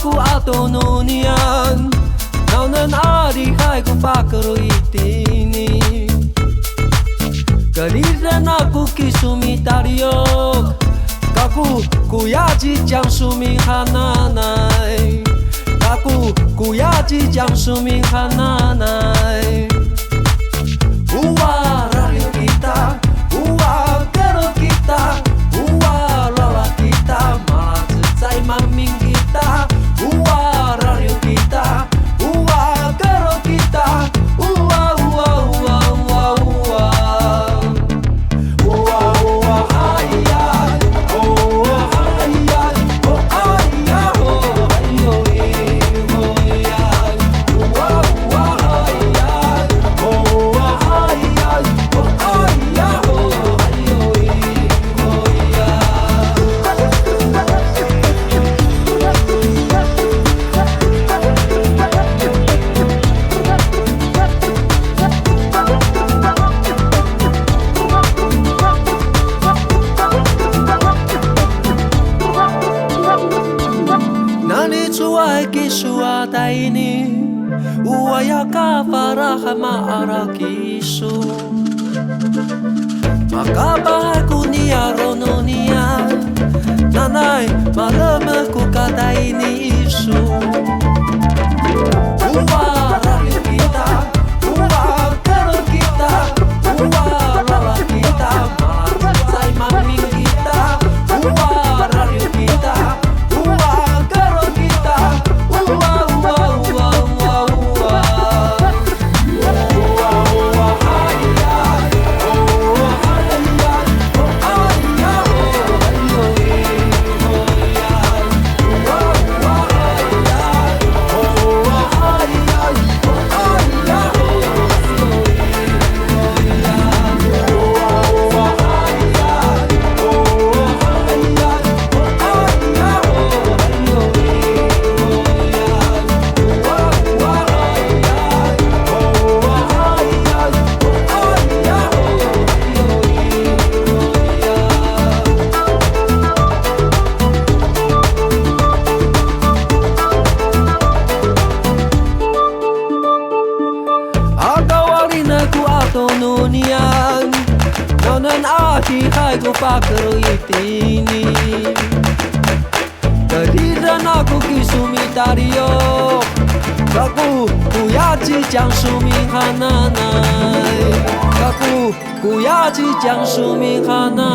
ku ato nunian naunan ari hai ku pakaro itini Kaliran aku kisumi tariok Kaku kuyaji jang sumi hananai Kaku kuyaji jang sumi hananai Uwa radio kita Uwa kero kita Uwa lola kita Malah cecai maming kita Uwa radio kita Uwa kero kita Uwa uwa uwa uwa uwa Uwa uwa haya Oh haya Oh haya Oh hayo oh ya Uwa uwa haya Oh haya Oh haya Oh hayo oh ya Nani cuai kisua taini Uaya kafaraha maara kisu Maka bahai kunia rononia Nanai maleme ku kata ini isu Uwa radio kita Uwa kero kita Uwa lola kita Malah cai maming kita Uwa radio kita Uwa kero kita Uwa uwa uwa uwa uwa Uwa uwa haya Oh haya Oh haya Oh hayo oh ya Uwa uwa haya Oh haya Oh haya Oh hayo oh ya Uwa uwa haya Oh haya Oh haya Oh hayo oh ya Uwa uwa haya Oh haya Oh haya Agawalin aku ato nunian Nonan ahi hai ku pakaro itini Kadiran aku kisumi tariok Kaku kuyaji jang sumi hananai Kaku kuyaji jang sumi hananai